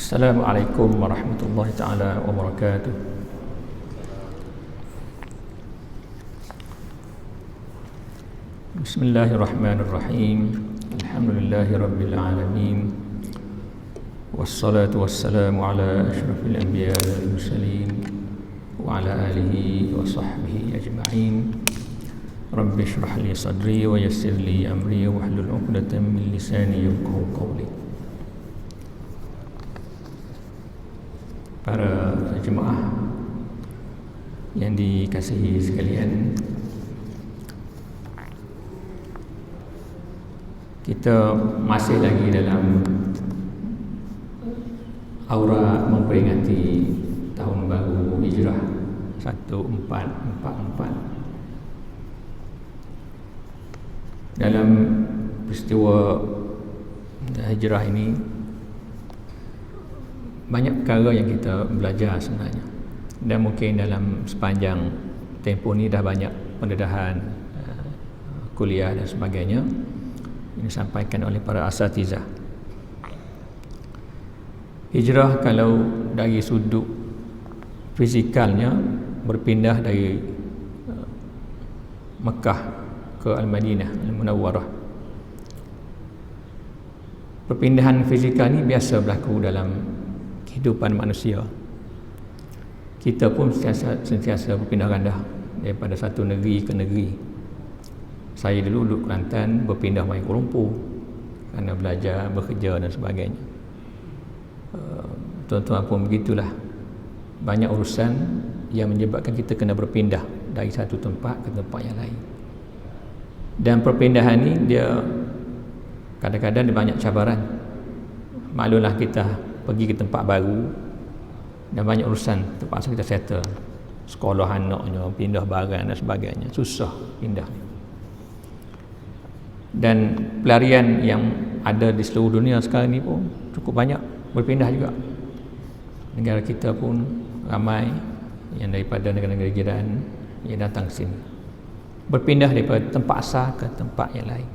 Assalamualaikum warahmatullahi taala wabarakatuh. Bismillahirrahmanirrahim. Alhamdulillahi rabbil alamin. Wassalatu wassalamu ala asyrafil anbiya wal mursalin wa ala alihi wa sahbihi ajma'in. Rabbi shrah li sadri wa yassir li amri wahlul 'uqdatam min lisani yafqahu qawli. Para jemaah yang dikasihi sekalian, kita masih lagi dalam aura memperingati tahun baru Hijrah 1444. Dalam peristiwa Hijrah ini banyak perkara yang kita belajar sebenarnya, dan mungkin dalam sepanjang tempoh ni dah banyak pendedahan kuliah dan sebagainya ini disampaikan oleh para asatizah. Hijrah kalau dari sudut fizikalnya berpindah dari Mekah ke Al-Madinah Al-Munawwarah. Perpindahan fizikal ni biasa berlaku dalam kehidupan manusia. Kita pun sentiasa berpindah randah daripada satu negeri ke negeri. Saya dulu duduk Kelantan, berpindah mai Kuala Lumpur kerana belajar, bekerja dan sebagainya. Tuan-tuan pun begitulah. Banyak urusan yang menyebabkan kita kena berpindah dari satu tempat ke tempat yang lain. Dan perpindahan ni dia kadang-kadang dia banyak cabaran. Maklumlah kita pergi ke tempat baru dan banyak urusan terpaksa kita settle, sekolah anaknya, pindah barang dan sebagainya, susah pindah. Dan pelarian yang ada di seluruh dunia sekarang ni pun cukup banyak berpindah juga. Negara kita pun ramai yang daripada negara-negara jiran yang datang ke sini, berpindah daripada tempat asal ke tempat yang lain.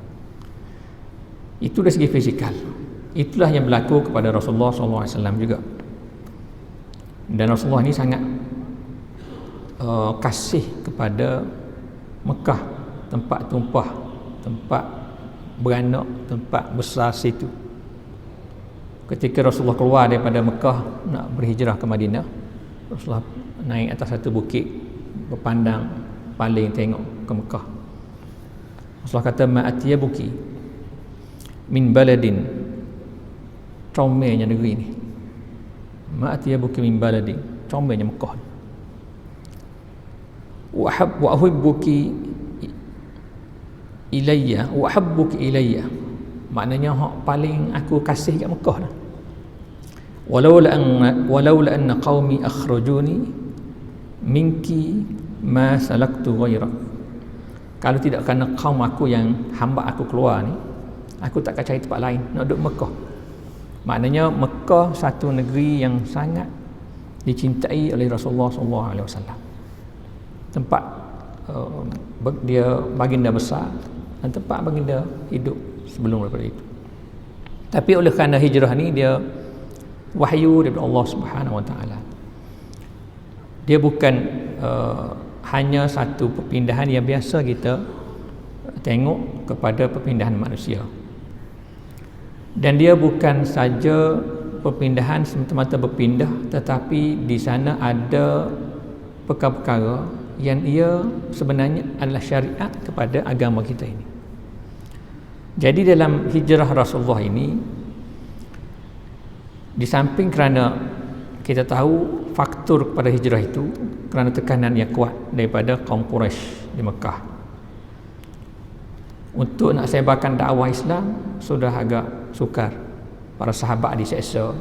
Itu dari segi fizikal. Itulah yang berlaku kepada Rasulullah SAW juga. Dan Rasulullah ni sangat kasih kepada Mekah, tempat tumpah, tempat beranak, tempat besar situ. Ketika Rasulullah keluar daripada Mekah nak berhijrah ke Madinah, Rasulullah naik atas satu bukit, berpandang paling tengok ke Mekah. Rasulullah kata, ma'atiyabuki min baladin, comelnya negeri ni. Ma'atiyabuki min baladin, comelnya Mekah. Wa uhibbuki ilayya, wa habbuki ilayya, maknanya hak paling aku kasih kat Mekah dah. Walaula anna qaumi akhrajuni minki ma salaktu ghairak. Kalau tidak kerana kaum aku yang hamba aku keluar ni, aku tak akan cari tempat lain nak duduk Mekah. Maknanya Mekah satu negeri yang sangat dicintai oleh Rasulullah SAW. Tempat dia baginda besar dan tempat baginda hidup sebelum daripada itu. Tapi oleh kerana hijrah ni dia wahyu daripada Allah Subhanahu Wa Taala. Dia bukan hanya satu perpindahan yang biasa kita tengok kepada perpindahan manusia. Dan dia bukan saja perpindahan semata-mata berpindah, tetapi di sana ada perkara-perkara yang ia sebenarnya adalah syariat kepada agama kita ini. Jadi dalam hijrah Rasulullah ini, di samping kerana kita tahu faktor kepada hijrah itu kerana tekanan yang kuat daripada kaum Quraisy di Mekah untuk nak sebarkan dakwah Islam, sudah agak sukar. Para sahabat diseksa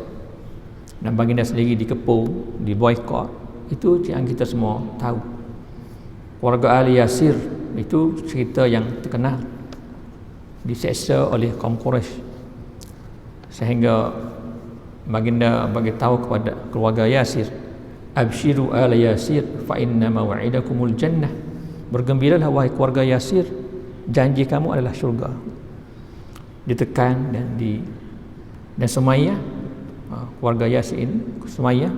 dan baginda sendiri dikepung, diboikot. Itu yang kita semua tahu. Keluarga Ali Yasir itu cerita yang terkenal, diseksa oleh kaum Quraisy, sehingga baginda bagi tahu kepada keluarga Yasir, abshiru ala Yasir fa inna maw'idakumul jannah, bergembiralah wahai keluarga Yasir, janji kamu adalah syurga. Ditekan dan Sumayyah keluarga Yasin Sumayyah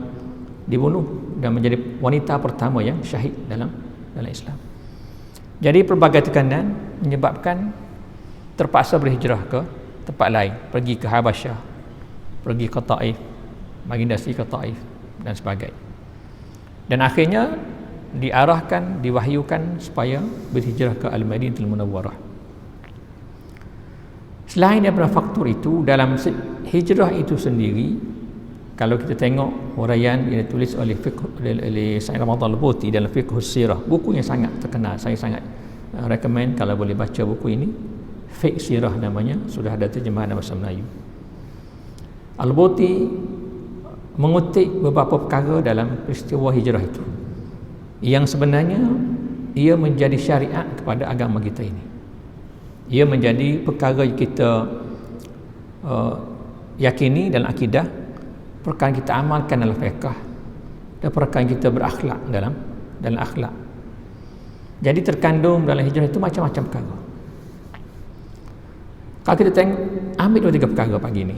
dibunuh dan menjadi wanita pertama yang syahid dalam Islam. Jadi pelbagai tekanan menyebabkan terpaksa berhijrah ke tempat lain, pergi ke Habasyah, pergi ke Taif, baginda ke Taif dan sebagainya. Dan akhirnya diarahkan, diwahyukan supaya berhijrah ke Al-Madinatul Munawwarah. Selain daripada faktor itu, dalam hijrah itu sendiri, kalau kita tengok huraian yang ditulis oleh Sayyid Ramadan Al-Buti dalam Fiqh Sirah, buku yang sangat terkenal, saya sangat recommend kalau boleh baca buku ini. Fiqh Sirah namanya, sudah ada terjemahan dalam bahasa Melayu. Al-Buti mengutip beberapa perkara dalam peristiwa hijrah itu yang sebenarnya ia menjadi syariat kepada agama kita ini. Ia menjadi perkara yang kita yakini dalam akidah, perkara kita amalkan dalam fiqh, dan perkara kita berakhlak dalam akhlak. Jadi terkandung dalam hijrah itu macam-macam perkara. Kalau kita tengok, ambil 2-3 perkara pagi ini.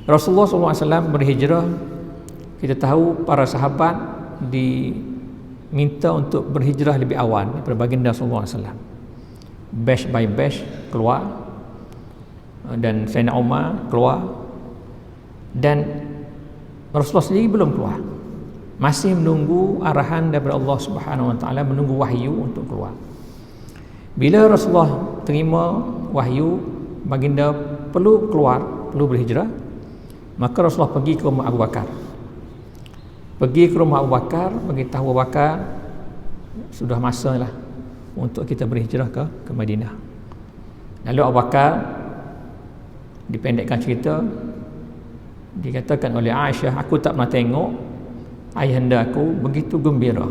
Rasulullah SAW berhijrah, kita tahu para sahabat diminta untuk berhijrah lebih awal daripada baginda Rasulullah SAW. Batch by batch keluar, dan Sayyidina Umar keluar, dan Rasulullah sendiri belum keluar, masih menunggu arahan daripada Allah Subhanahu Wa Taala, menunggu wahyu untuk keluar. Bila Rasulullah terima wahyu baginda perlu keluar, perlu berhijrah, maka Rasulullah pergi ke rumah Abu Bakar. Pergi ke rumah Abu Bakar, beritahu Abu Bakar sudah masalah untuk kita berhijrah ke Madinah. Lalu Abu Bakar, dipendekkan cerita, dikatakan oleh Aisyah, aku tak pernah tengok ayahanda aku begitu gembira,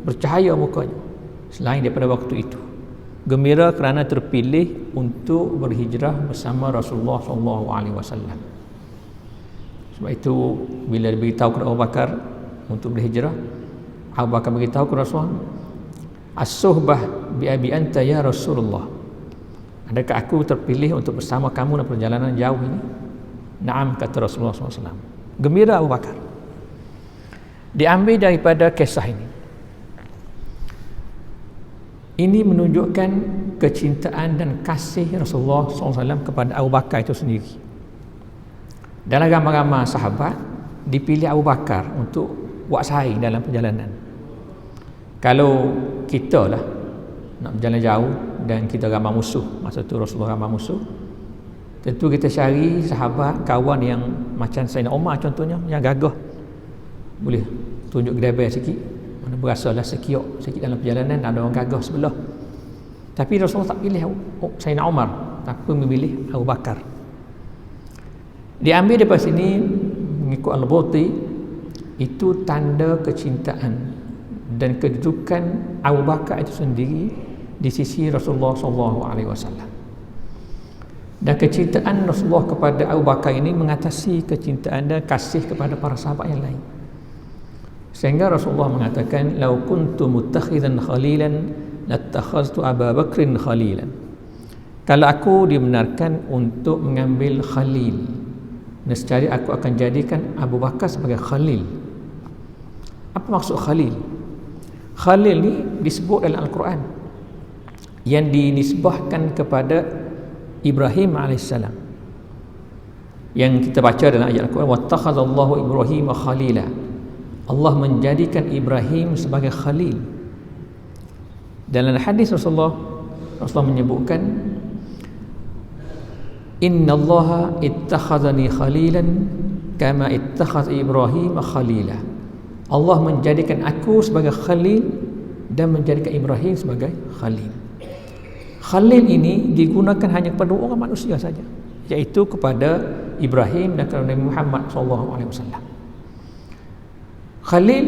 bercahaya mukanya selain daripada waktu itu. Gembira kerana terpilih untuk berhijrah bersama Rasulullah SAW. Sebab itu bila diberitahu kepada Abu Bakar untuk berhijrah, Abu Bakar beritahu kepada Rasulullah, as-suhbah bi abi anta ya Rasulullah, adakah aku terpilih untuk bersama kamu dalam perjalanan jauh ini? Naam, kata Rasulullah SAW. Gembira Abu Bakar. Diambil daripada kisah ini. Ini menunjukkan kecintaan dan kasih Rasulullah SAW kepada Abu Bakar itu sendiri. Dalam ramai-ramai sahabat, dipilih Abu Bakar untuk buat saing dalam perjalanan. Kalau kita lah nak berjalan jauh dan kita ramai musuh, masa tu Rasulullah ramai musuh, tentu kita cari sahabat, kawan yang macam Sayyidina Umar contohnya, yang gagah, boleh tunjuk gedebel sikit, mana berasalah sekiok sikit dalam perjalanan, ada orang gagah sebelah. Tapi Rasulullah tak pilih Sayyidina Umar, tapi memilih Abu Bakar. Diambil daripada sini, mengikut Al-Buti, itu tanda kecintaan dan kedudukan Abu Bakar itu sendiri di sisi Rasulullah SAW. Dan kecintaan Rasulullah kepada Abu Bakar ini mengatasi kecintaan dan kasih kepada para sahabat yang lain. Sehingga Rasulullah mengatakan, "Lau kuntu muttakhidan khalilan lattakhaztu Abu Bakrin khalilan." Kalau aku dibenarkan untuk mengambil khalil, nescaya aku akan jadikan Abu Bakar sebagai khalil. Apa maksud khalil? Khalil ni disebut dalam Al-Quran yang dinisbahkan kepada Ibrahim AS, yang kita baca dalam ayat Al-Quran, wattakhadallahu Ibrahim khalila. Allah menjadikan Ibrahim sebagai khalil. Dalam hadis Rasulullah menyebutkan, innallaha ittakhadhani khalilan kama ittakhadha Ibrahim khalila. Allah menjadikan aku sebagai khalil dan menjadikan Ibrahim sebagai khalil. Khalil ini digunakan hanya kepada orang manusia saja, iaitu kepada Ibrahim dan kepada Nabi Muhammad SAW. Khalil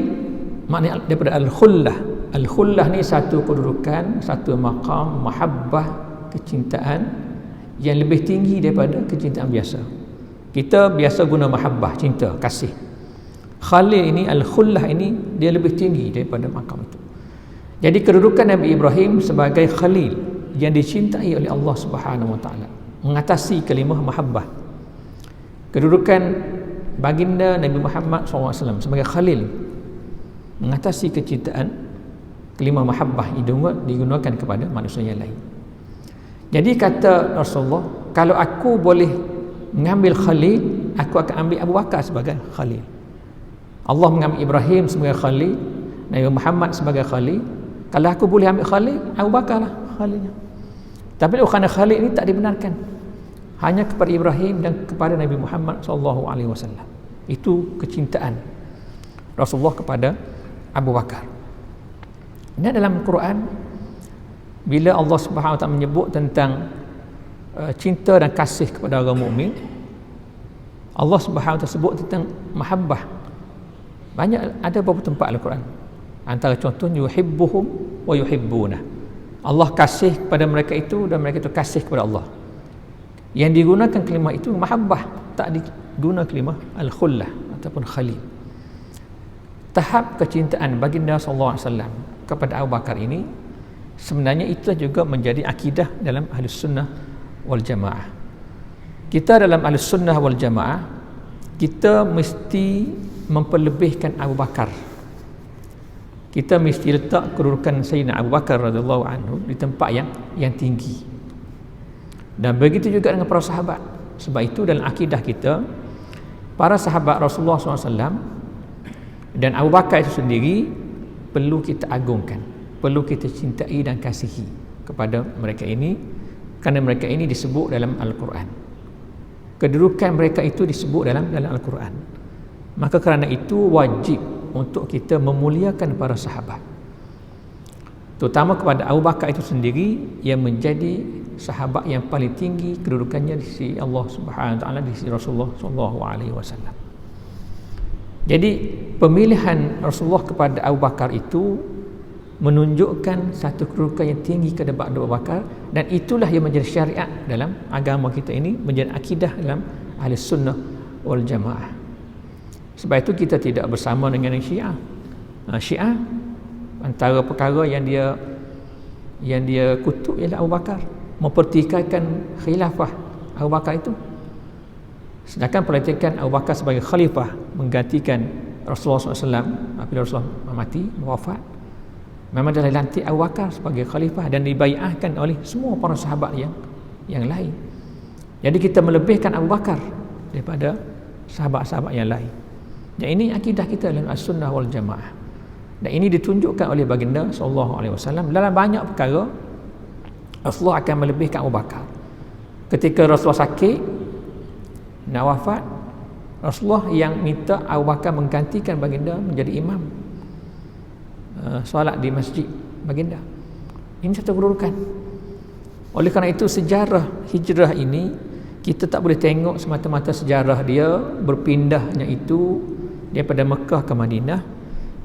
maknanya daripada al-khullah. Al-khullah ni satu kedudukan, satu maqam mahabbah, kecintaan yang lebih tinggi daripada kecintaan biasa. Kita biasa guna mahabbah, cinta, kasih. Khalil ini, al-khullah ini, dia lebih tinggi daripada maqam itu. Jadi kedudukan Nabi Ibrahim sebagai khalil yang dicintai oleh Allah Subhanahu Wa Taala mengatasi kalimah mahabbah. Kedudukan baginda Nabi Muhammad SAW sebagai Khalil, mengatasi kecintaan kelima mahabbah digunakan kepada manusia yang lain. Jadi kata Rasulullah, kalau aku boleh mengambil Khalil, aku akan ambil Abu Bakar sebagai Khalil. Allah mengambil Ibrahim sebagai Khalil, Nabi Muhammad sebagai Khalil. Kalau aku boleh ambil Khalil, Abu Bakar lah Khalilnya. Tapi kerana Khalil ini tak dibenarkan, hanya kepada Ibrahim dan kepada Nabi Muhammad SAW. Itu kecintaan Rasulullah kepada Abu Bakar. Dan dalam Quran, bila Allah Subhanahu Wa Taala menyebut tentang cinta dan kasih kepada orang mukmin, Allah Subhanahu Wa Taala sebut tentang mahabbah. Banyak, ada beberapa tempat Al-Quran. Antara contohnya, yuhibbuhum wa yuhibbuna. Allah kasih kepada mereka itu dan mereka itu kasih kepada Allah. Yang digunakan kalimah itu mahabbah, tak diguna kalimah al-khullah ataupun khalil. Tahap kecintaan baginda sallallahu alaihi wasallam kepada Abu Bakar ini sebenarnya itu juga menjadi akidah dalam Ahlus Sunnah wal Jamaah. Kita dalam Ahlus Sunnah wal Jamaah, kita mesti memperlebihkan Abu Bakar. Kita mesti letak kedudukan Sayyidina Abu Bakar radhiyallahu anhu di tempat yang tinggi. Dan begitu juga dengan para sahabat. Sebab itu dalam akidah kita, para sahabat Rasulullah SAW dan Abu Bakar itu sendiri perlu kita agungkan, perlu kita cintai dan kasihi kepada mereka ini, kerana mereka ini disebut dalam Al-Quran. Kedudukan mereka itu disebut dalam Al-Quran. Maka kerana itu wajib untuk kita memuliakan para sahabat, terutama kepada Abu Bakar itu sendiri yang menjadi sahabat yang paling tinggi kedudukannya di sisi Allah Subhanahu Wa Taala, di sisi Rasulullah sallallahu alaihi wasallam. Jadi pemilihan Rasulullah kepada Abu Bakar itu menunjukkan satu kedudukan yang tinggi kepada Abu Bakar, dan itulah yang menjadi syariat dalam agama kita ini, menjadi akidah dalam Ahlus Sunnah wal Jamaah. Sebab itu kita tidak bersama dengan Syiah. Syiah, antara perkara yang dia kutuk ialah Abu Bakar, mempertikaikan khilafah Abu Bakar itu. Sedangkan perhatikan Abu Bakar sebagai khalifah menggantikan Rasulullah SAW apabila Rasulullah mati, wafat, memang dia lantik Abu Bakar sebagai khalifah dan dibai'ahkan oleh semua para sahabat yang lain. Jadi kita melebihkan Abu Bakar daripada sahabat-sahabat yang lain. Dan ini akidah kita dalam As-Sunnah wal Jamaah. Dan ini ditunjukkan oleh baginda sallallahu alaihi wasallam dalam banyak perkara. Rasulullah akan melebihkan Abu Bakar. Ketika Rasulullah sakit nak wafat, Rasulullah yang minta Abu Bakar menggantikan baginda menjadi imam solat di masjid baginda. Ini satu kedudukan. Oleh kerana itu sejarah hijrah ini kita tak boleh tengok semata-mata sejarah dia berpindahnya itu daripada Mekah ke Madinah,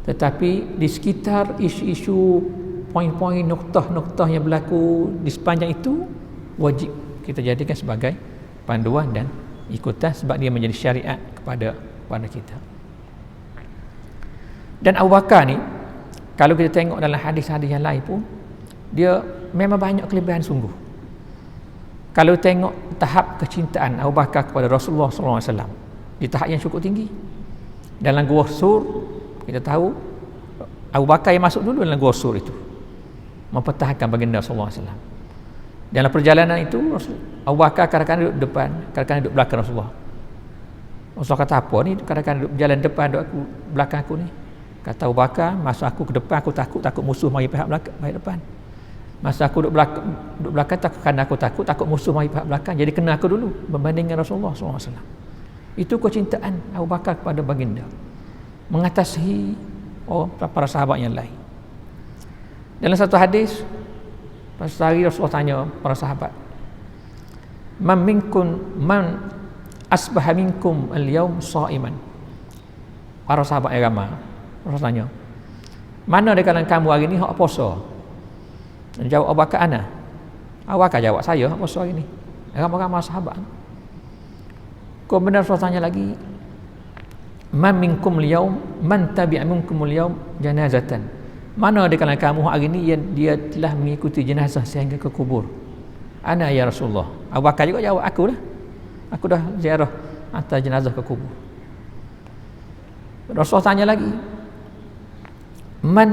tetapi di sekitar isu-isu, poin-poin, noktah-noktah yang berlaku di sepanjang itu wajib kita jadikan sebagai panduan dan ikutan, sebab dia menjadi syariat kepada kita. Dan Abu Bakar ni, kalau kita tengok dalam hadis-hadis yang lain pun, dia memang banyak kelebihan sungguh. Kalau tengok tahap kecintaan Abu Bakar kepada Rasulullah SAW di tahap yang cukup tinggi, dalam Gua Sur kita tahu Abu Bakar yang masuk dulu dalam Gua Sur itu, mempertahankan baginda SAW. Dalam perjalanan itu Abu Bakar kadang-kadang duduk depan, kadang-kadang duduk belakang Rasulullah. Rasulullah kata, apa ni kadang-kadang duduk berjalan depan, duduk belakang aku ni? Kata Abu Bakar, masa aku ke depan aku takut musuh mari pihak belakang, pihak depan. Masa aku duduk belakang aku takut musuh mari pihak belakang. Jadi kena aku dulu berbanding dengan Rasulullah SAW. Itu kecintaan Abu Bakar kepada baginda, mengatasi para sahabat yang lain. Dalam satu hadis, satu hari Rasulullah tanya para sahabat, man asbaha minkum al-yawm sha'iman. Para sahabat yang ramai, Rasulullah tanya, mana di kalangan kamu hari ni hak puasa? Jawab Abu Bakar, ana. Abu Bakar jawab, saya hak puasa hari ni. Ramai-ramai sahabat. Kemudian Rasulullah tanya lagi, man minkum al-yawm man tabi'a minkum al-yawm janazatan. Mana di kalangan kamu hari ni yang dia telah mengikuti jenazah sehingga ke kubur? Ana ya Rasulullah. Abu Bakar juga jawab, aku dah ziarah hantar jenazah ke kubur. Rasulullah tanya lagi, man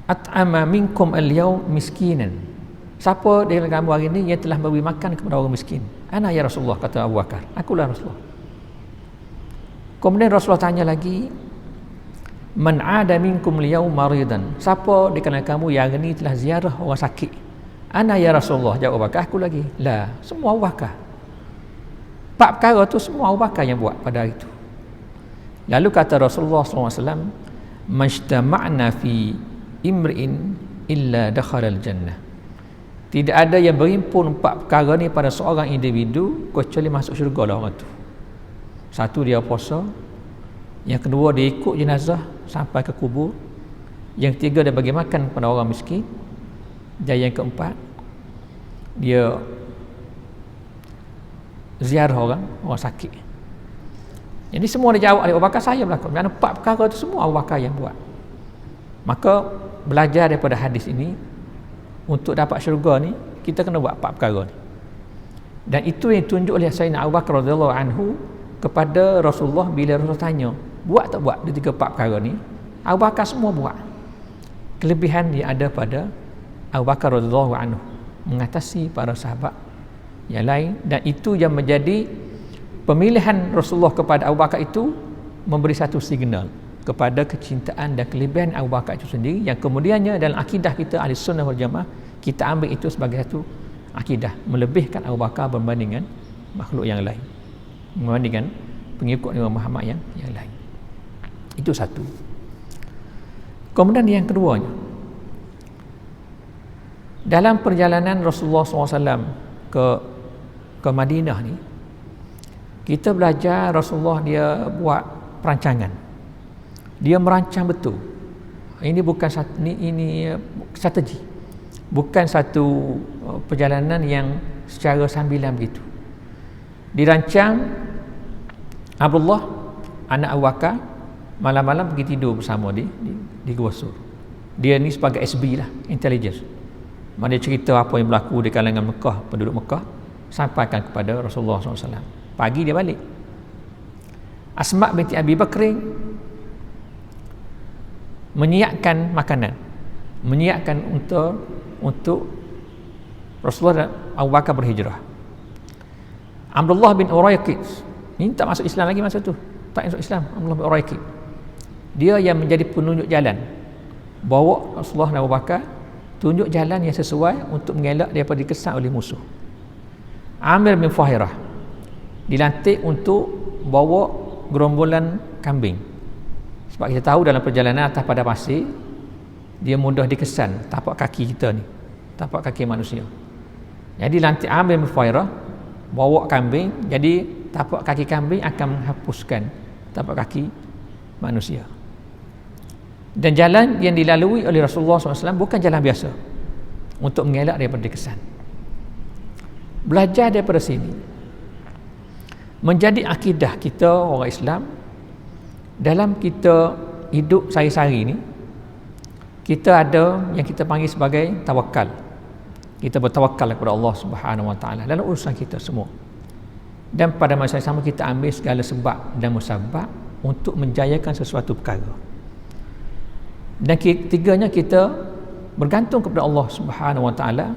at'ama minkum al-yawm miskinan, siapa di kamu hari ini yang telah memberi makan kepada orang miskin? Ana ya Rasulullah, kata Abu Bakar, akulah Rasulullah. Kemudian Rasulullah tanya lagi, man ada minkum al-yawm maridan, siapa di kalangan kamu yang hari ini telah ziarah orang sakit? Ana ya Rasulullah, jawab Abu Bakar, aku lagi. Lah, semua Abu Bakar. 4 perkara tu semua Abu Bakar yang buat pada hari itu. Lalu kata Rasulullah SAW, majtama'na fi imri'in illa dakhala al-jannah. Tidak ada yang berhimpun 4 perkara ni pada seorang individu kecuali masuk syurga lah orang tu. Satu, dia puasa. Yang kedua, dia ikut jenazah sampai ke kubur. Yang ketiga, dia bagi makan kepada orang miskin. Dan yang keempat, dia ziarah orang sakit. Jadi semua dijawab oleh Abu Bakar, saya berlaku. Kerana 4 perkara itu semua Abu Bakar yang buat. Maka belajar daripada hadis ini, untuk dapat syurga ni kita kena buat 4 perkara ni. Dan itu yang ditunjuk oleh Sayyidina Abu Bakar radhiyallahu anhu kepada Rasulullah bila Rasulullah tanya, buat tak buat di 3-4 perkara ni? Abu Bakar semua buat. Kelebihan yang ada pada Abu Bakar radhiyallahu anhu mengatasi para sahabat yang lain, dan itu yang menjadi pemilihan Rasulullah kepada Abu Bakar itu memberi satu signal kepada kecintaan dan kelebihan Abu Bakar itu sendiri, yang kemudiannya dalam akidah kita Ahli Sunnah wal Jamaah kita ambil itu sebagai satu akidah, melebihkan Abu Bakar berbandingkan makhluk yang lain, berbandingkan pengikut Imam Muhammad yang lain. Itu satu. Kemudian yang keduanya, dalam perjalanan Rasulullah SAW ke Madinah ni, kita belajar Rasulullah dia buat perancangan. Dia merancang betul. Ini bukan ini strategi. Bukan satu perjalanan yang secara sambilan begitu. Dirancang. Abdullah anak Abu Bakar malam-malam pergi tidur bersama di Gua Sur. Dia ni sebagai SB lah, intelligence. Dia cerita apa yang berlaku di kalangan Mekah, penduduk Mekah, sampaikan kepada Rasulullah SAW. Pagi dia balik. Asma binti Abi Bakr menyiapkan makanan, menyiapkan untuk Rasulullah dan Abu Bakar berhijrah. Abdullah bin Uraiqid minta masuk Islam lagi masa tu, tak masuk Islam. Abdullah bin Uraiqid, dia yang menjadi penunjuk jalan, bawa Rasulullah dan Abu Bakar tunjuk jalan yang sesuai untuk mengelak daripada dikesan oleh musuh. Amir bin Fuhairah dilantik untuk bawa gerombolan kambing, sebab kita tahu dalam perjalanan atas pada pasir dia mudah dikesan tapak kaki kita ni, tapak kaki manusia. Jadi lantik Amir bin Fuhairah bawa kambing, jadi tapak kaki kambing akan menghapuskan tapak kaki manusia. Dan jalan yang dilalui oleh Rasulullah SAW bukan jalan biasa untuk mengelak daripada dikesan. Belajar daripada sini menjadi akidah kita orang Islam dalam kita hidup sehari-hari ni. Kita ada yang kita panggil sebagai tawakal. Kita bertawakal kepada Allah Subhanahu Wa Taala dalam urusan kita semua. Dan pada masa yang sama kita ambil segala sebab dan musabab untuk menjayakan sesuatu perkara. Dan ketiganya kita bergantung kepada Allah Subhanahu Wa Taala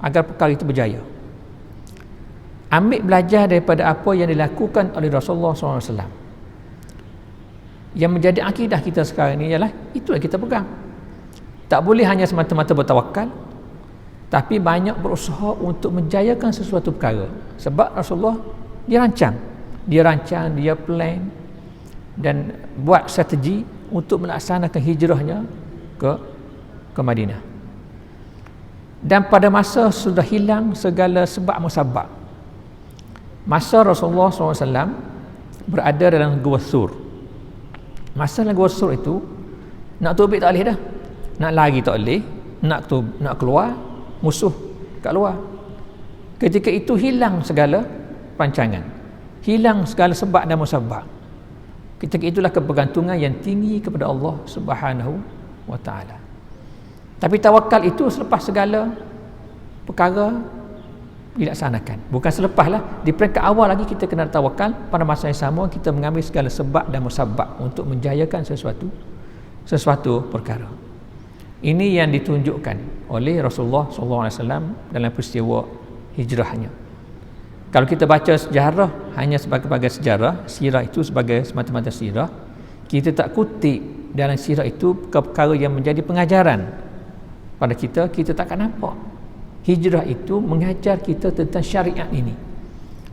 agar perkara itu berjaya. Ambil belajar daripada apa yang dilakukan oleh Rasulullah SAW. Yang menjadi akidah kita sekarang ini ialah itu yang kita pegang. Tak boleh hanya semata-mata bertawakal, tapi banyak berusaha untuk menjayakan sesuatu perkara. Sebab Rasulullah dia rancang, dia plan dan buat strategi untuk melaksanakan hijrahnya ke Madinah. Dan pada masa sudah hilang segala sebab musabab, masa Rasulullah SAW berada dalam Gua Sur. Masa dalam Gua Sur itu, nak tubik tak boleh dah, nak lari tak boleh, nak keluar musuh kat luar. Ketika itu hilang segala perancangan, hilang segala sebab dan musabab. Ketika itulah kebergantungan yang tinggi kepada Allah Subhanahu Wa Taala. Tapi tawakal itu selepas segala perkara dilaksanakan. Bukan selepas lah, di peringkat awal lagi kita kena tawakal, pada masa yang sama kita mengambil segala sebab dan musabab untuk menjayakan sesuatu perkara. Ini yang ditunjukkan oleh Rasulullah SAW dalam peristiwa hijrahnya. Kalau kita baca sejarah hanya sebagai sejarah, sirah itu sebagai semata-mata sirah, kita tak kutip dalam sirah itu perkara yang menjadi pengajaran pada kita tak akan nampak. Hijrah itu mengajar kita tentang syariat ini,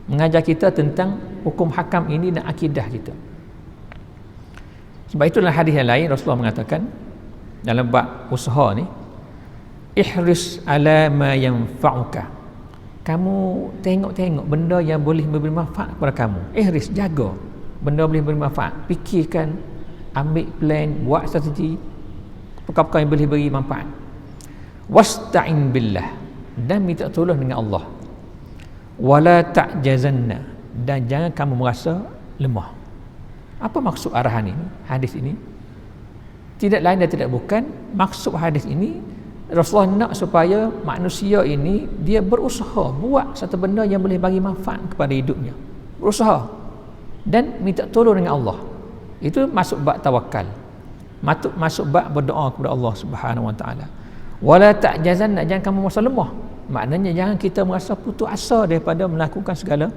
mengajar kita tentang hukum hakam ini dan akidah kita. Sebab itu dalam hadis yang lain Rasulullah mengatakan dalam bab usaha ni, ihris ala ma yanfa'uka. Kamu tengok-tengok benda yang boleh memberi manfaat kepada kamu. Ihris, jaga benda boleh memberi manfaat. Fikirkan, ambil plan, buat strategi perkara-perkara yang boleh beri manfaat. Wasta'in billah, dan minta tolong dengan Allah. Wala ta'jazanna, dan jangan kamu merasa lemah. Apa maksud arahan ini, hadis ini? Tidak lain dan tidak bukan, maksud hadis ini Rasulullah nak supaya manusia ini dia berusaha buat satu benda yang boleh bagi manfaat kepada hidupnya, berusaha dan minta tolong dengan Allah. Itu masuk bab tawakal, masuk bab berdoa kepada Allah Subhanahu Wa Taala. Wala ta'jazan, jangan kamu merasa lemah. Maknanya jangan kita merasa putus asa daripada melakukan segala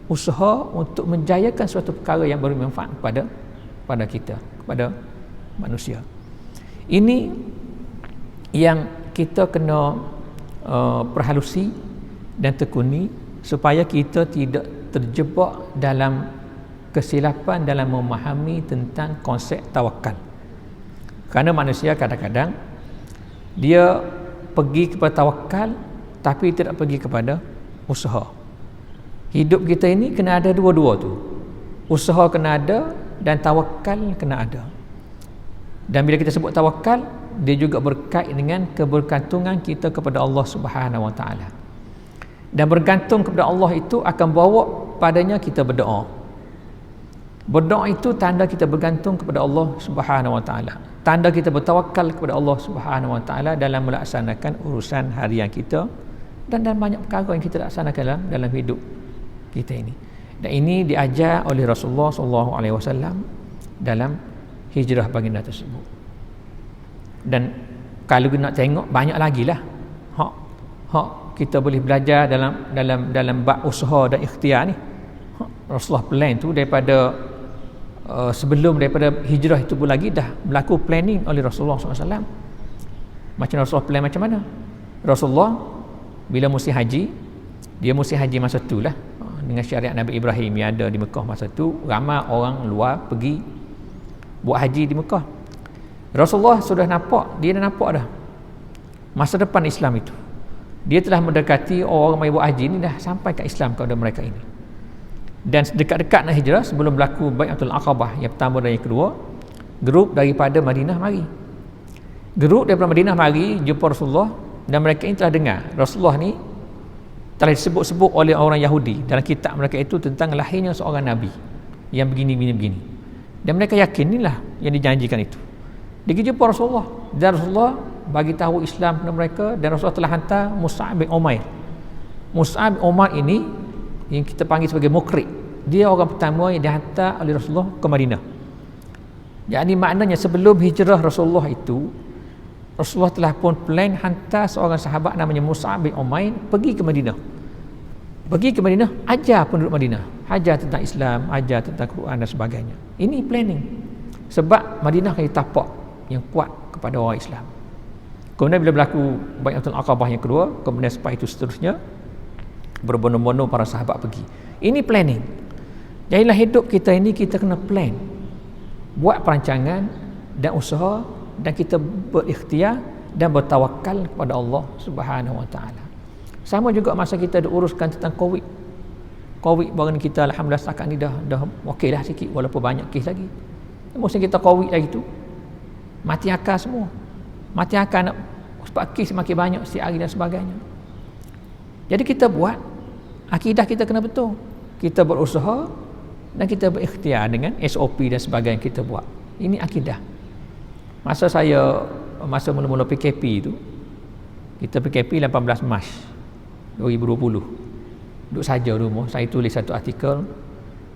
usaha untuk menjayakan suatu perkara yang bermanfaat kepada kita, kepada manusia. Ini yang kita kena perhalusi dan tekuni supaya kita tidak terjebak dalam kesilapan dalam memahami tentang konsep tawakal. Kerana manusia kadang-kadang dia pergi kepada tawakal tapi tidak pergi kepada usaha. Hidup kita ini kena ada dua-dua tu. Usaha kena ada dan tawakal kena ada. Dan bila kita sebut tawakal, dia juga berkait dengan kebergantungan kita kepada Allah Subhanahu Wa Taala. Dan bergantung kepada Allah itu akan bawa padanya kita berdoa. Berdoa itu tanda kita bergantung kepada Allah Subhanahu Wa Taala. Tanda kita bertawakal kepada Allah Subhanahu Wa Taala dalam melaksanakan urusan harian kita dan dalam banyak perkara yang kita laksanakan dalam hidup kita ini. Dan ini diajar oleh Rasulullah SAW dalam hijrah baginda tersebut. Dan kalau kita nak tengok banyak lagi lah hak kita boleh belajar dalam bab usaha dan ikhtiar ni. Rasulullah plan tu daripada sebelum daripada hijrah itu pun lagi dah berlaku planning oleh Rasulullah SAW. Macam Rasulullah plan macam mana? Rasulullah bila musim haji, dia musim haji masa tu lah, dengan syariat Nabi Ibrahim yang ada di Mekah masa tu, ramai orang luar pergi buat haji di Mekah. Rasulullah sudah nampak, dia dah nampak dah masa depan Islam itu. Dia telah mendekati orang yang buat haji ni dah sampai ke Islam kepada mereka ini. Dan dekat-dekat nak hijrah, sebelum berlaku Bai'atul Aqabah yang pertama dan yang kedua, grup daripada Madinah mari. Grup daripada Madinah mari jumpa Rasulullah, dan mereka ini telah dengar Rasulullah ni telah disebut-sebut oleh orang Yahudi dalam kitab mereka itu tentang lahirnya seorang Nabi yang begini. Dan mereka yakin inilah yang dijanjikan itu. Dia jumpa Rasulullah, dan Rasulullah bagi tahu Islam kepada mereka, dan Rasulullah telah hantar Mus'ab bin Umair. Mus'ab bin Umair ini yang kita panggil sebagai mukrik, dia orang pertama yang dihantar oleh Rasulullah ke Madinah. Jadi maknanya sebelum hijrah Rasulullah itu, Rasulullah telah pun plan hantar seorang sahabat namanya Mus'ab bin Umair pergi ke Madinah. Pergi ke Madinah, ajar penduduk Madinah, ajar tentang Islam, ajar tentang Quran dan sebagainya. Ini planning. Sebab Madinah kaya tapak yang kuat kepada orang Islam. Kemudian bila berlaku Bai'atul Aqabah yang kedua, kemudian setelah itu seterusnya berbondong-bondong para sahabat pergi. Ini planning. Jadilah hidup kita ini kita kena plan, buat perancangan dan usaha, dan kita berikhtiar dan bertawakal kepada Allah Subhanahu Wa Taala. Sama juga masa kita diuruskan tentang COVID baru ni kita alhamdulillah setakat ni dah okey dah sikit, walaupun banyak kes lagi. Musim kita COVID lagi tu mati akal semua. Mati akal nak sebab kes makin banyak setiap hari dan sebagainya. Jadi kita buat akidah kita kena betul. Kita berusaha dan kita berikhtiar dengan SOP dan sebagainya kita buat. Ini akidah. Masa mula-mula PKP itu, kita PKP 18 Mac 2020. duduk saja rumah, saya tulis satu artikel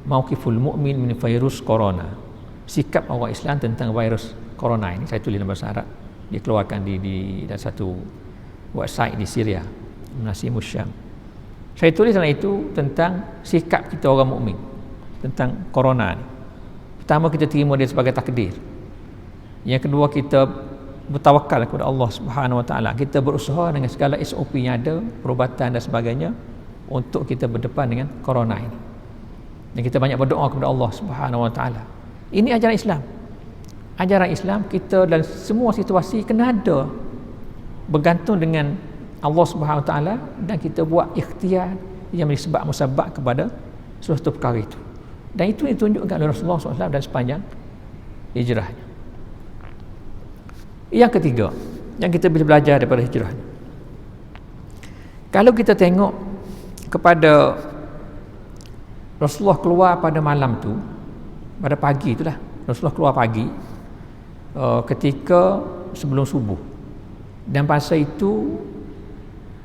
Mauqiful Mu'min min virus corona, sikap orang Islam tentang virus corona ini. Saya tulis dalam bahasa Arab, dikeluarkan di dalam satu website di Syria, Nasimus Syam. Saya tulis dalam itu tentang sikap kita orang mukmin tentang corona ni. Pertama, kita terima dia sebagai takdir. Yang kedua, kita bertawakal kepada Allah Subhanahu Wa Taala. Kita berusaha dengan segala SOP yang ada, perubatan dan sebagainya, untuk kita berdepan dengan corona ini. Dan kita banyak berdoa kepada Allah Subhanahu Wa Taala. Ini ajaran Islam. Ajaran Islam, kita dalam semua situasi kena ada bergantung dengan Allah Subhanahu Wa Taala, dan kita buat ikhtiar yang menjadi sebab musabab kepada suatu perkara itu. Dan itu ditunjukkan oleh Rasulullah SAW dan sepanjang hijrahnya. Yang ketiga, yang kita bisa belajar daripada hijrah, kalau kita tengok kepada Rasulullah keluar pada malam tu, pada pagi itulah, Rasulullah keluar pagi ketika sebelum subuh, dan pasal itu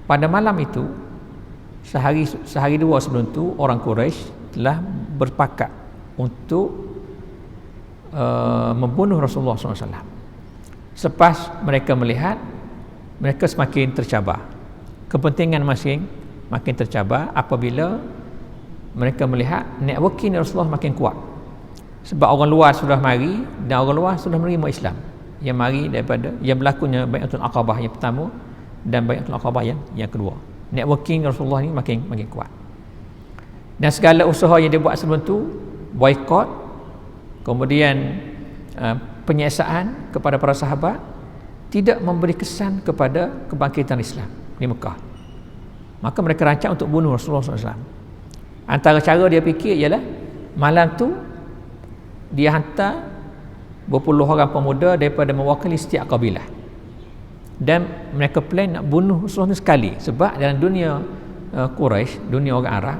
pada malam itu sehari dua sebelum tu orang Quraisy telah berpakat untuk membunuh Rasulullah SAW. Sepas mereka melihat, mereka semakin tercabar, kepentingan makin tercabar apabila mereka melihat networking Rasulullah makin kuat. Sebab orang luar sudah mari, dan orang luar sudah menerima Islam, yang mari daripada yang berlakunya Bai'atul Aqabah yang pertama dan Bai'atul Aqabah yang kedua. Networking Rasulullah ni makin kuat. Dan segala usaha yang dia buat sebelum tu, boikot, kemudian penyiasaan kepada para sahabat, tidak memberi kesan kepada kebangkitan Islam di Mekah. Maka mereka rancang untuk bunuh Rasulullah SAW. Antara cara dia fikir ialah malam tu dia hantar berpuluh orang pemuda daripada mewakili setiap kabilah, dan mereka plan nak bunuh Rasulullah sekali. Sebab dalam dunia Quraisy, dunia orang Arab,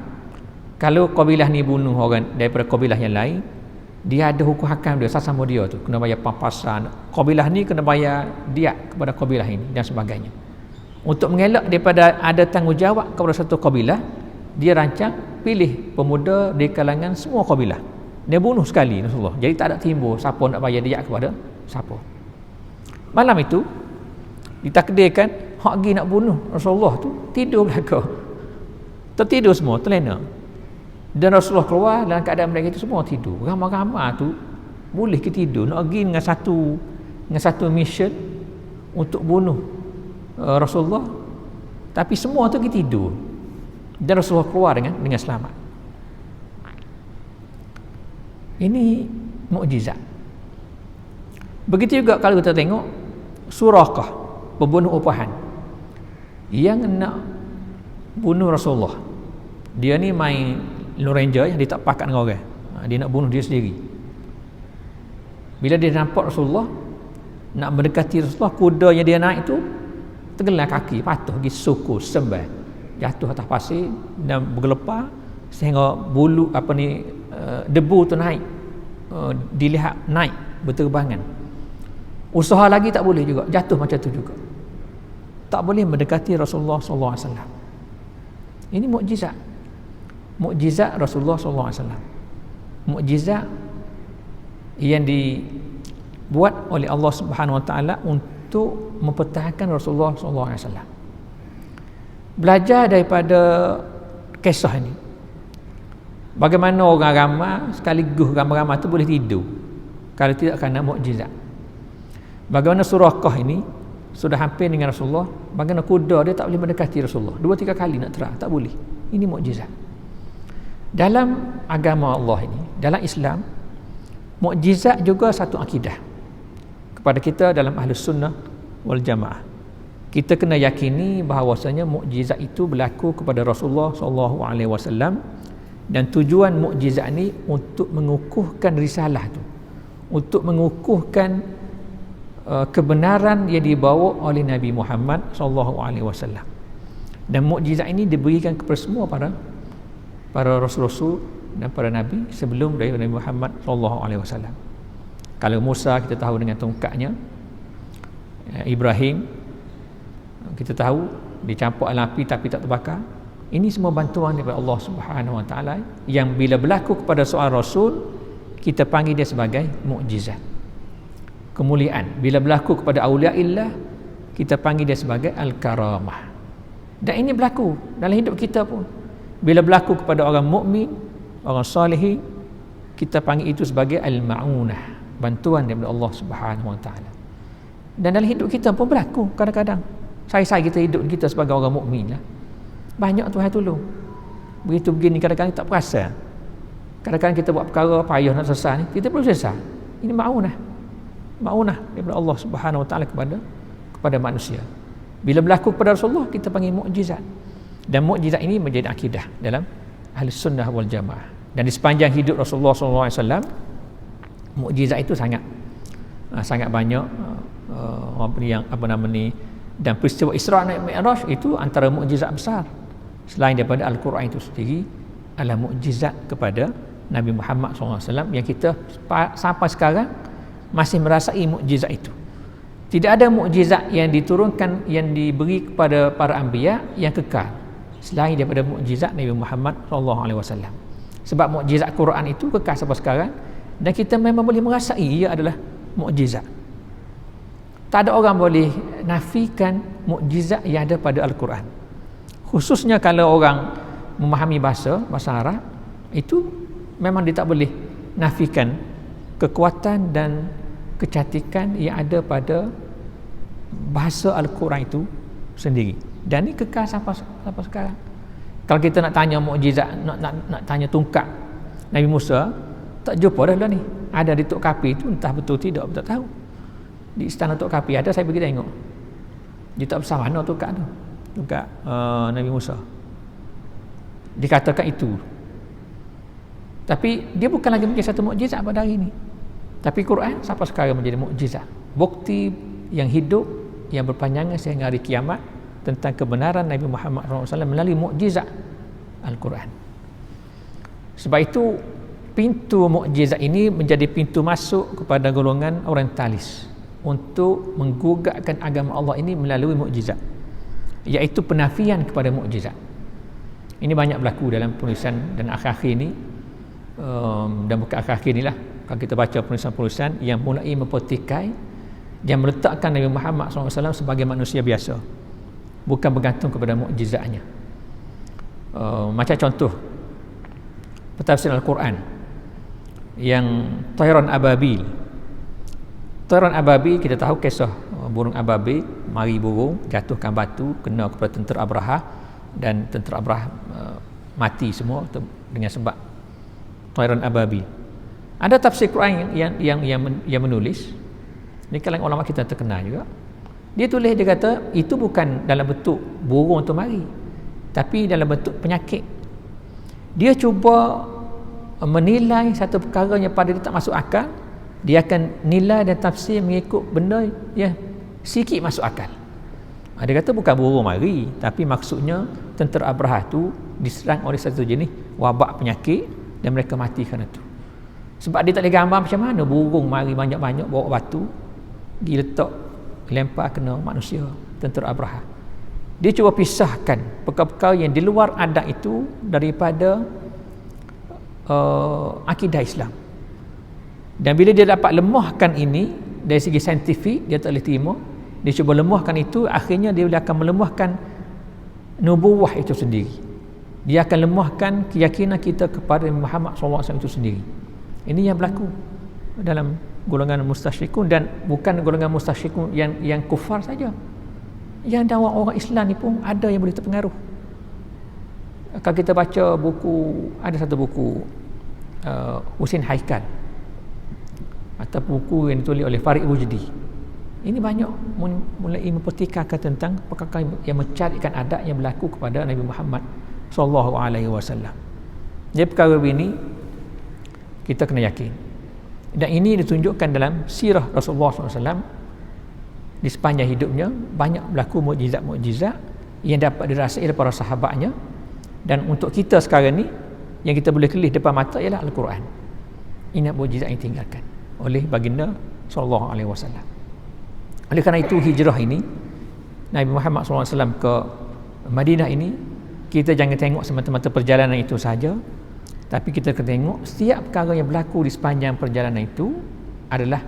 kalau kabilah ni bunuh orang daripada kabilah yang lain, dia ada hukum hakam dia, sama dia tu kena bayar pampasan, kabilah ni kena bayar diat kepada kabilah ini dan sebagainya. Untuk mengelak daripada ada tanggungjawab kepada satu kabilah, dia rancang pilih pemuda di kalangan semua kabilah, dia bunuh sekali Rasulullah. Jadi tak ada timbul siapa nak bayar diat kepada siapa. Malam itu ditakdirkan hak pergi nak bunuh Rasulullah tu tidur belaka, tertidur semua, terlena. Dan Rasulullah keluar dalam keadaan mereka itu semua tidur. Ramai-ramai tu boleh ke tidur nak pergi dengan satu mission untuk bunuh Rasulullah, tapi semua tu pergi tidur, dan Rasulullah keluar dengan selamat. Ini mukjizat. Begitu juga kalau kita tengok Suraqah, pembunuh upahan yang nak bunuh Rasulullah. Dia ni main Lone Ranger, dia tak pakat dengan orang, dia nak bunuh dia sendiri. Bila dia nampak Rasulullah nak mendekati Rasulullah, kuda yang dia naik tu tergelar kaki, patuh pergi suku sembah, jatuh atas pasir dan bergelepar sehingga bulu debu tu naik, dilihat naik berterbangan. Usaha lagi tak boleh juga, jatuh macam tu juga, tak boleh mendekati Rasulullah SAW. Ini mukjizat Rasulullah SAW, mukjizat yang dibuat oleh Allah Subhanahu Wa Taala untuk mempertahankan Rasulullah SAW. Belajar daripada kisah ini, bagaimana orang ramai sekaligus ramai-ramai itu boleh tidur kalau tidak kerana mukjizat. Bagaimana Suraqah ini sudah hampir dengan Rasulullah, bagaimana kuda dia tak boleh mendekati Rasulullah 2-3 kali nak terah, tak boleh. Ini mukjizat. Dalam agama Allah ini, dalam Islam, mukjizat juga satu akidah kepada kita dalam Ahlus Sunnah wal Jamaah. Kita kena yakini bahawasanya mukjizat itu berlaku kepada Rasulullah SAW, dan tujuan mukjizat ini untuk mengukuhkan risalah itu, untuk mengukuhkan kebenaran yang dibawa oleh Nabi Muhammad SAW. Dan mukjizat ini diberikan kepada semua para rasul-rasul dan para nabi sebelum dari Nabi Muhammad SAW. Kalau Musa kita tahu dengan tongkatnya, Ibrahim kita tahu dicampak dalam api tapi tak terbakar, Ini semua bantuan daripada Allah Subhanahu Wa Taala yang bila berlaku kepada seorang rasul, kita panggil dia sebagai mukjizat, kemuliaan. Bila berlaku kepada auliaillah, kita panggil dia sebagai al-karamah. Dan ini berlaku dalam hidup kita pun. Bila berlaku kepada orang mukmin, orang soleh, kita panggil itu sebagai al-ma'unah, bantuan daripada Allah Subhanahu Wa Taala. Dan dalam hidup kita pun berlaku kadang-kadang. Saya kita hidup kita sebagai orang mukmin lah, banyak Tuhan tolong. Begitu begini kadang-kadang tak perasan. Kadang-kadang kita buat perkara payah nak selesai ni, kita belum selesai. Ini ma'unah daripada Allah Subhanahu Wa Taala kepada manusia. Bila berlaku kepada Rasulullah, kita panggil mukjizat. Dan mukjizat ini menjadi akidah dalam ahli sunnah wal jamaah. Dan di sepanjang hidup Rasulullah SAW, mukjizat itu sangat banyak. Dan peristiwa Isra' dan Mi'raj itu antara mukjizat besar. Selain daripada Al-Quran itu sendiri adalah mukjizat kepada Nabi Muhammad SAW yang kita sampai sekarang masih merasai mukjizat itu. Tidak ada mukjizat yang diturunkan, yang diberi kepada para anbiya yang kekal selain daripada mukjizat Nabi Muhammad SAW. Sebab mukjizat Quran itu kekal sampai sekarang dan kita memang boleh merasai ia adalah mukjizat. Tak ada orang boleh nafikan mukjizat yang ada pada Al-Quran. Khususnya kalau orang memahami bahasa Arab, itu memang dia tak boleh nafikan kekuatan dan kecantikan yang ada pada bahasa Al-Quran itu sendiri. Dan ini kekal sampai sekarang. Kalau kita nak tanya mukjizat, nak tanya tungkak Nabi Musa, tak jumpa dah ni. Ada di Tok Kapi itu, entah betul tidak, tak tahu. Di istana Tok Kapi ada, saya pergi tengok. Dia tak besar mana tungkak tu, tungkak Nabi Musa. Dikatakan itu. Tapi dia bukan lagi menjadi satu mukjizat pada hari ini. Tapi Quran sampai sekarang menjadi mukjizat, bukti yang hidup, yang berpanjangan sehingga hari kiamat tentang kebenaran Nabi Muhammad SAW melalui mukjizat Al-Quran. Sebab itu pintu mukjizat ini menjadi pintu masuk kepada golongan orientalis untuk menggugakkan agama Allah ini melalui mukjizat, iaitu penafian kepada mukjizat. Ini banyak berlaku dalam penulisan dan akhir-akhir ini, dan bukan akhir-akhir inilah, kalau kita baca penulisan-penulisan yang mulai mempertikai, yang meletakkan Nabi Muhammad SAW sebagai manusia biasa, bukan bergantung kepada mukjizatnya. Macam contoh pentafsiran Al-Quran yang Tayran Ababil. Tayran Ababil, kita tahu kisah burung ababil mari burung jatuhkan batu kena kepada tentera Abraha, dan tentera Abraha mati semua dengan sebab Tayran Ababil. Ada tafsir Quran yang menulis, ini kalangan ulama kita terkenal juga. Dia tulis, dia kata itu bukan dalam bentuk burung tu mari, tapi dalam bentuk penyakit. Dia cuba menilai satu perkara yang pada dia tak masuk akal, dia akan nilai dan tafsir mengikut benda yang sikit masuk akal. Dia kata bukan burung mari, tapi maksudnya tentera Abraha tu diserang oleh satu jenis wabak penyakit dan mereka mati kerana itu. Sebab dia tak boleh gambar macam mana burung mari banyak-banyak bawa batu pergi letak, lempar kena manusia, tentera Abraha. Dia cuba pisahkan perkara-perkara yang di luar adat itu daripada akidah Islam. Dan bila dia dapat lemahkan ini dari segi saintifik, dia tak boleh terima. Dia cuba lemahkan itu, akhirnya dia akan melemahkan nubuwah itu sendiri. Dia akan lemahkan keyakinan kita kepada Muhammad SAW itu sendiri. Ini yang berlaku dalam golongan mustasyrikun, dan bukan golongan mustasyrikun yang kufar saja. Yang dakwah orang Islam ni pun ada yang boleh terpengaruh. Kalau kita baca buku, ada satu buku Husin Haikal, atau buku yang ditulis oleh Farid Wujdi. Ini banyak mulai mempertikaikan tentang perkara yang mencarikan adat yang berlaku kepada Nabi Muhammad SAW. Jadi perkara ini kita kena yakin, dan ini ditunjukkan dalam sirah Rasulullah SAW. Di sepanjang hidupnya banyak berlaku mukjizat-mukjizat yang dapat dirasai oleh para sahabatnya, dan untuk kita sekarang ni yang kita boleh kelih depan mata ialah Al-Quran. Ini mukjizat yang ditinggalkan oleh baginda sallallahu alaihi wasallam. Oleh kerana itu hijrah ini, Nabi Muhammad SAW ke Madinah ini kita jangan tengok semata-mata perjalanan itu saja, tapi kita kena tengok setiap perkara yang berlaku di sepanjang perjalanan itu adalah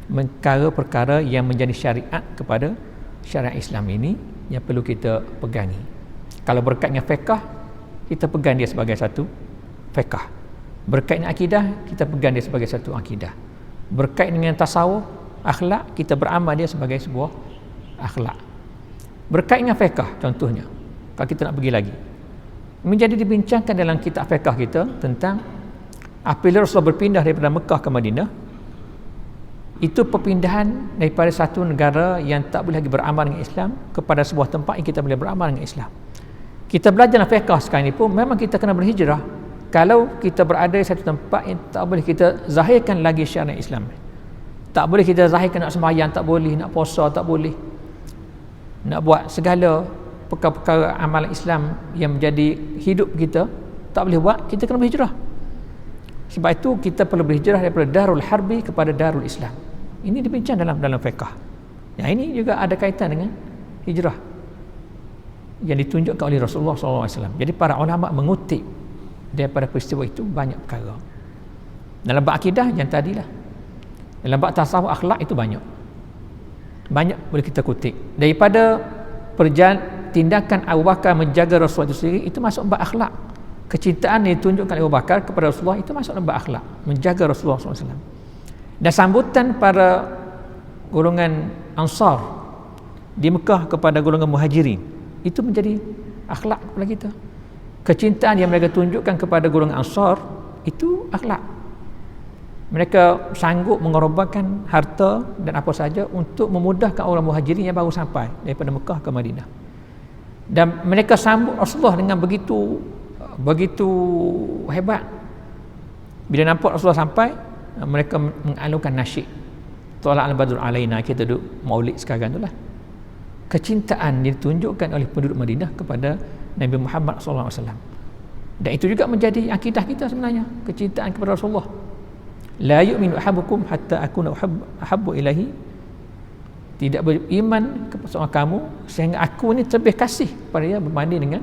perkara-perkara yang menjadi syariat kepada syariat Islam ini yang perlu kita pegangi. Kalau berkait dengan fiqh, kita pegang dia sebagai satu fiqh. Berkait dengan akidah, kita pegang dia sebagai satu akidah. Berkait dengan tasawuf, akhlak, kita beramal dia sebagai sebuah akhlak. Berkait dengan fiqh contohnya, kalau kita nak pergi lagi, menjadi dibincangkan dalam kitab fiqh kita tentang apabila Rasulullah berpindah daripada Mekah ke Madinah, itu perpindahan daripada satu negara yang tak boleh lagi beramal dengan Islam kepada sebuah tempat yang kita boleh beramal dengan Islam. Kita belajar dalam fiqh sekarang ni pun memang kita kena berhijrah kalau kita berada di satu tempat yang tak boleh kita zahirkan lagi syariat Islam. Tak boleh kita zahirkan nak sembahyang, tak boleh nak puasa, tak boleh nak buat segala perkara-perkara amalan Islam yang menjadi hidup kita, tak boleh buat. Kita kena berhijrah. Sebab itu kita perlu berhijrah daripada Darul Harbi kepada Darul Islam. Ini dibincang dalam fiqh. Yang ini juga ada kaitan dengan hijrah yang ditunjukkan oleh Rasulullah SAW. Jadi para ulama mengutip daripada peristiwa itu banyak perkara. Dalam bab akidah yang tadilah, dalam bab tasawuf akhlak itu banyak boleh kita kutip. Daripada tindakan Abu Bakar menjaga Rasulullah itu sendiri, itu masuk bab akhlak. Kecintaan yang ditunjukkan oleh Abu Bakar kepada Rasulullah itu masuk dalam bab akhlak, menjaga Rasulullah SAW. Dan sambutan para golongan Ansar di Mekah kepada golongan Muhajirin, itu menjadi akhlak kepada kita. Kecintaan yang mereka tunjukkan kepada golongan Ansar itu akhlak. Mereka sanggup mengorbankan harta dan apa saja untuk memudahkan orang Muhajirin yang baru sampai daripada Mekah ke Madinah. Dan mereka sambut Rasulullah dengan begitu hebat. Bila nampak Rasulullah sampai, mereka mengalunkan nasyid, Tolak al-Badru alaina, kita duduk maulid sekarang itulah. Kecintaan ditunjukkan oleh penduduk Madinah kepada Nabi Muhammad SAW. Dan itu juga menjadi akidah kita sebenarnya, kecintaan kepada Rasulullah. La yu'minu ahabukum hatta akuna ahabbu ilahi. Tidak beriman kepada seorang kamu sehingga aku ni lebih kasih pada dia berbanding dengan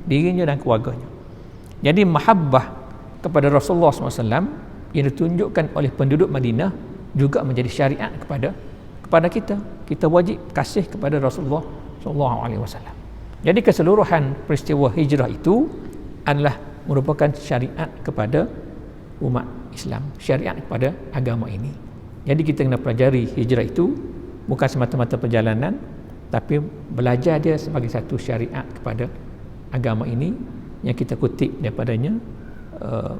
dirinya dan keluarganya. Jadi mahabbah kepada Rasulullah SAW yang ditunjukkan oleh penduduk Madinah juga menjadi syariat kepada kita. Kita wajib kasih kepada Rasulullah SAW. Jadi keseluruhan peristiwa hijrah itu adalah merupakan syariat kepada umat Islam, syariat kepada agama ini. Jadi kita kena pelajari hijrah itu bukan semata-mata perjalanan, tapi belajar dia sebagai satu syariat kepada agama ini yang kita kutip daripadanya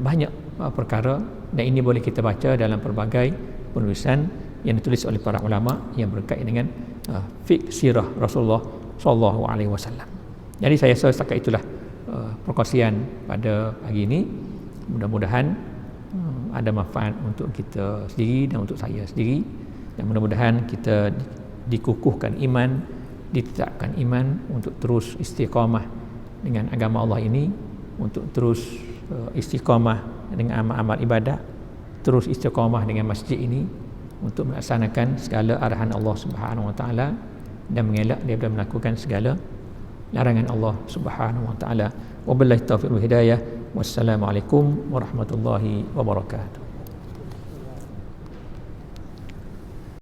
banyak perkara, dan ini boleh kita baca dalam pelbagai penulisan yang ditulis oleh para ulama yang berkait dengan fiqh sirah Rasulullah SAW. Jadi saya rasa setakat itulah perkongsian pada pagi ini. Mudah-mudahan ada manfaat untuk kita sendiri dan untuk saya sendiri, dan mudah-mudahan kita dikukuhkan iman, ditetapkan iman untuk terus istiqamah dengan agama Allah ini, untuk terus istiqamah dengan amal-amal ibadat, terus istiqamah dengan masjid ini untuk melaksanakan segala arahan Allah Subhanahu Wa Taala dan mengelak daripada melakukan segala larangan Allah Subhanahu Wa Taala. Wabillahi taufiq wal hidayah. Wassalamualaikum warahmatullahi wabarakatuh.